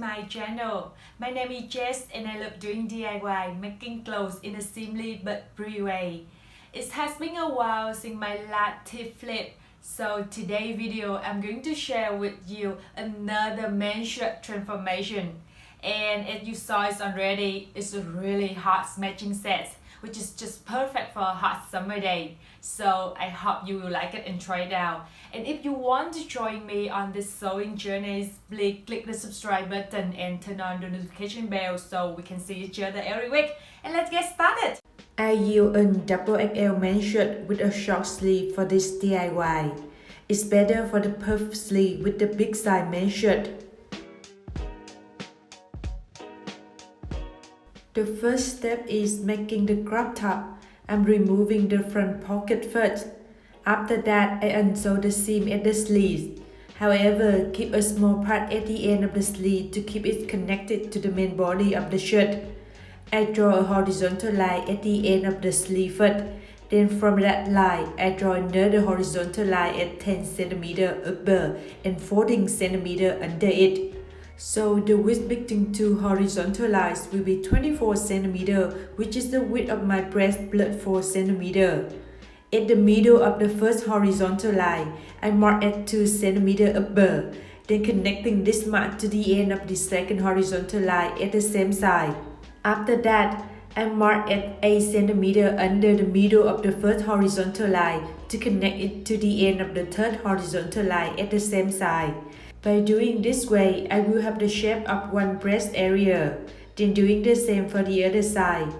my channel. My name is Jess and I love doing DIY, making clothes in a simply but free way. It has been a while since my last tip flip, so today's video I'm going to share with you another men's shirt transformation. And as you saw it already, it's a really hot matching set, which is just perfect for a hot summer day. So I hope you will like it and try it out. And if you want to join me on this sewing journey, please click the subscribe button and turn on the notification bell so we can see each other every week. And let's get started! I use a double XL men's shirt with a short sleeve for this DIY. It's better for the puff sleeve with the big size men's shirt. The first step is making the crop top. I'm removing the front pocket first. After that, I unsew the seam at the sleeves. However, keep a small part at the end of the sleeve to keep it connected to the main body of the shirt. I draw a horizontal line at the end of the sleeve first. Then from that line, I draw another horizontal line at 10 cm above and 14 cm under it. So the width between two horizontal lines will be 24 cm, which is the width of my breast plus 4 cm. At the middle of the first horizontal line, I mark at 2 cm above, then connecting this mark to the end of the second horizontal line at the same side. After that, I mark at 8 cm under the middle of the first horizontal line to connect it to the end of the third horizontal line at the same side. By doing this way, I will have the shape of one breast area, then doing the same for the other side.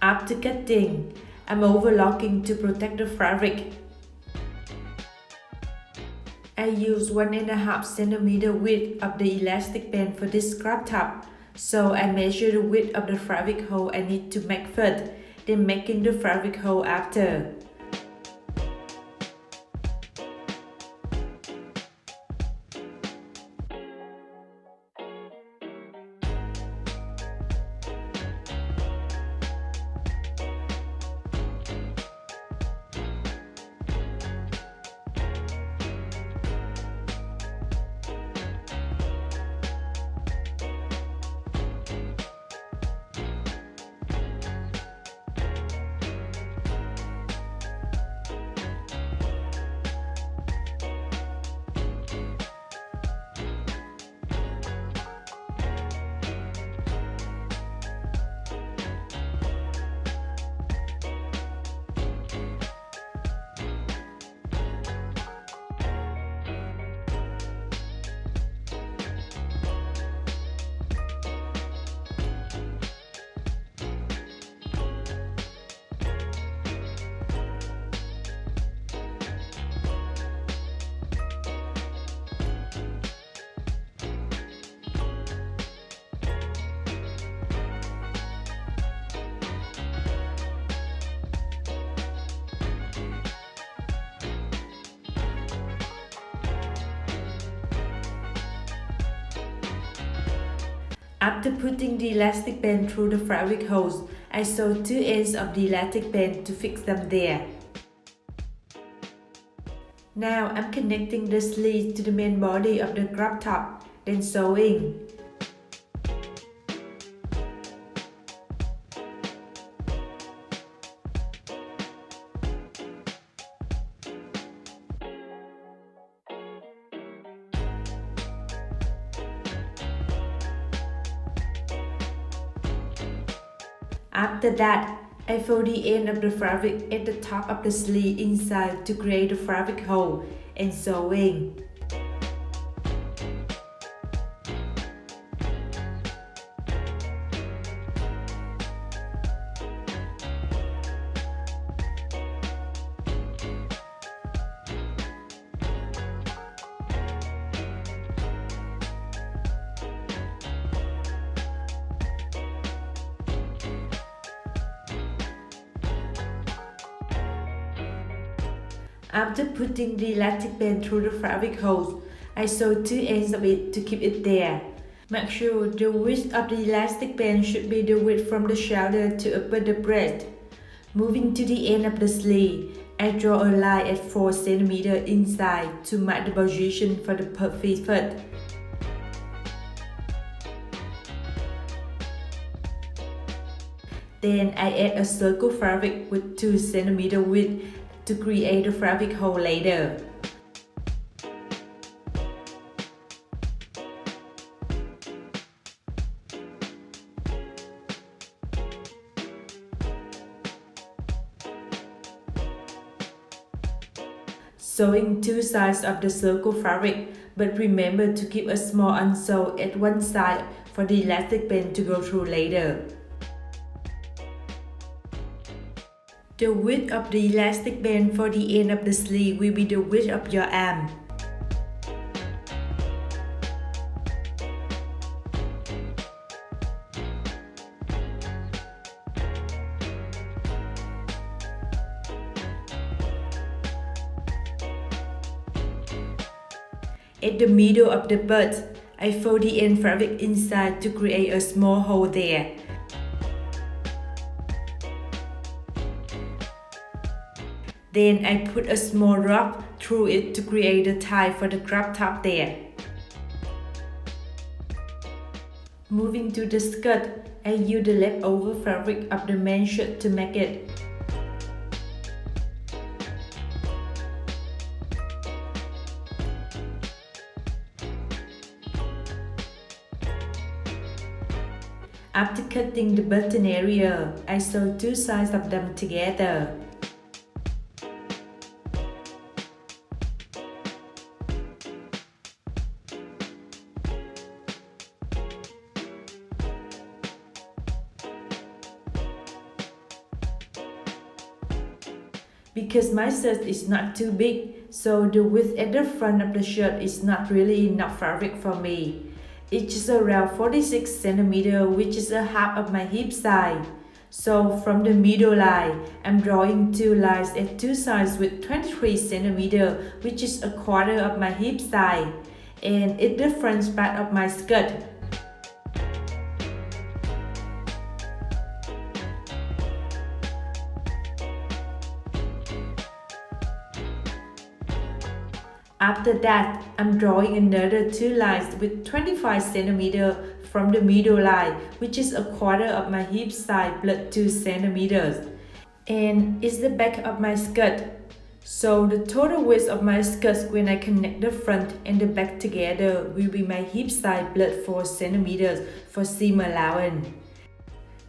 After cutting, I'm overlocking to protect the fabric. I use 1.5 cm width of the elastic band for this crop top, so I measure the width of the fabric hole I need to make first, then making the fabric hole after. After putting the elastic band through the fabric holes, I sew two ends of the elastic band to fix them there. Now I'm connecting the sleeve to the main body of the crop top, then sewing. After that, I fold the end of the fabric at the top of the sleeve inside to create the fabric hole and sewing. After putting the elastic band through the fabric holes, I sew two ends of it to keep it there. Make sure the width of the elastic band should be the width from the shoulder to upper the breast. Moving to the end of the sleeve, I draw a line at 4 cm inside to mark the position for the perfect fit. Then I add a circle fabric with 2 cm width to create a fabric hole later. Sewing two sides of the circle fabric, but remember to keep a small unsew at one side for the elastic band to go through later. The width of the elastic band for the end of the sleeve will be the width of your arm. At the middle of the butt, I fold the end fabric inside to create a small hole there. Then I put a small ruff through it to create a tie for the crop top there. Moving to the skirt, I use the leftover fabric of the men's shirt to make it. After cutting the button area, I sew two sides of them together. Because my shirt is not too big, so the width at the front of the shirt is not really enough fabric for me. It's just around 46 cm, which is a half of my hip size. So from the middle line, I'm drawing two lines at two sides with 23 cm, which is a quarter of my hip size. And it's the front part of my skirt. After that, I'm drawing another two lines with 25 cm from the middle line, which is a quarter of my hip size plus 2 cm. And it's the back of my skirt. So the total width of my skirt when I connect the front and the back together will be my hip size plus 4 cm for seam allowance.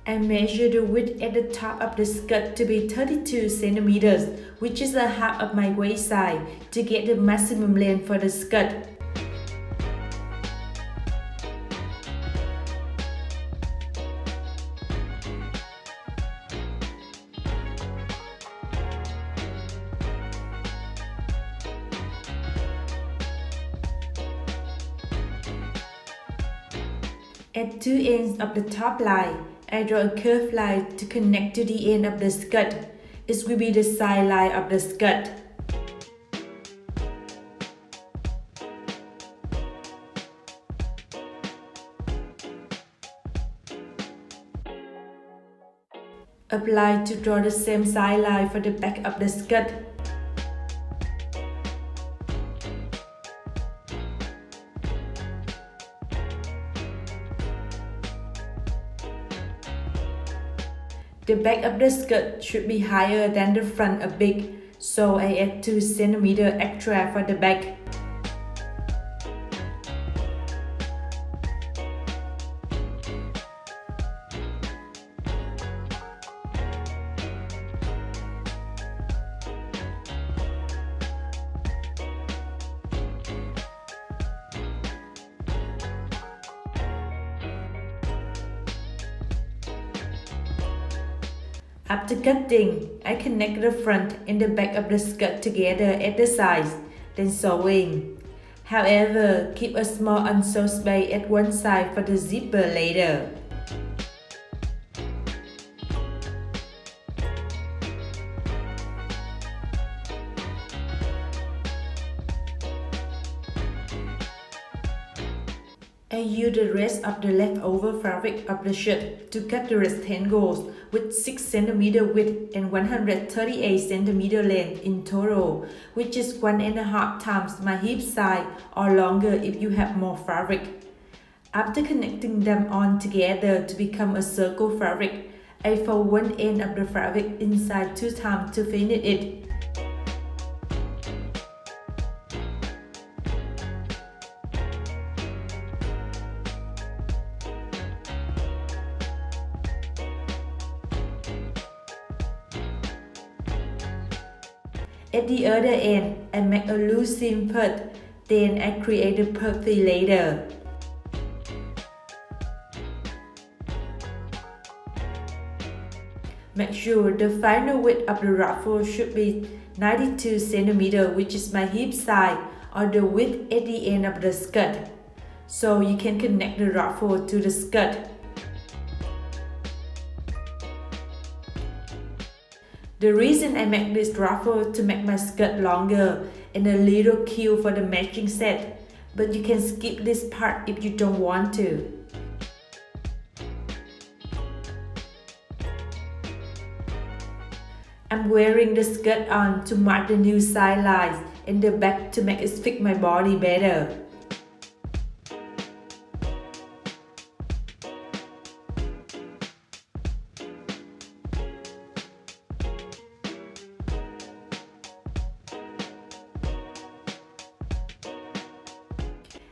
I measure the width at the top of the skirt to be 32 cm, which is a half of my waist size, to get the maximum length for the skirt. At two ends of the top line, I draw a curved line to connect to the end of the skirt. It will be the side line of the skirt. Apply to draw the same side line for the back of the skirt. The back of the skirt should be higher than the front a bit, so I add 2 cm extra for the back. After cutting, I connect the front and the back of the skirt together at the sides, then sewing. However, keep a small unsewn space at one side for the zipper later. I use the rest of the leftover fabric of the shirt to cut the rectangles with 6 cm width and 138 cm length in total, which is 1.5 times my hip size or longer if you have more fabric. After connecting them on together to become a circle fabric, I fold one end of the fabric inside 2 times to finish it. At the other end, I make a loose seam part, then I create a puffy later. Make sure the final width of the ruffle should be 92 cm, which is my hip size or the width at the end of the skirt, so you can connect the ruffle to the skirt. The reason I make this ruffle to make my skirt longer and a little cute for the matching set, but you can skip this part if you don't want to. I'm wearing the skirt on to mark the new side lines and the back to make it fit my body better.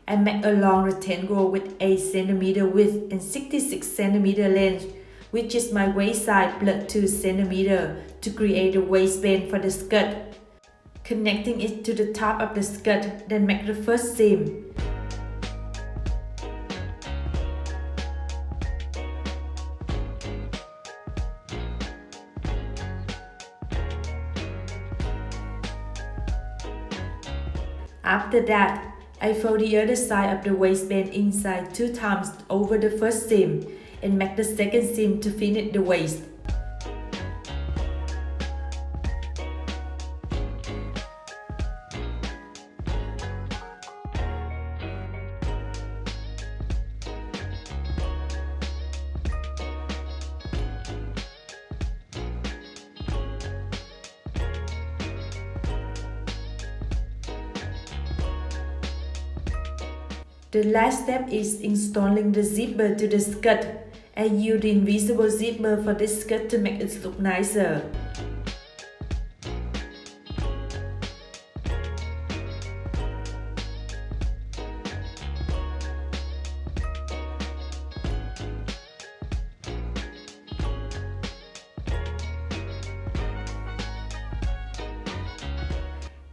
I make a long rectangle with 8 cm width and 66 cm length, which is my waist size plus 2 cm to create a waistband for the skirt. Connecting it to the top of the skirt, then make the first seam. After that, I fold the other side of the waistband inside 2 times over the first seam and make the second seam to finish the waist. The last step is installing the zipper to the skirt. I use the invisible zipper for this skirt to make it look nicer.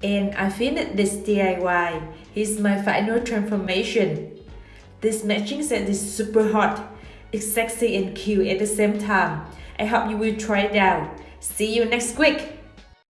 And I finished this DIY. Here's my final transformation. This matching set is super hot. It's sexy and cute at the same time. I hope you will try it out. See you next week!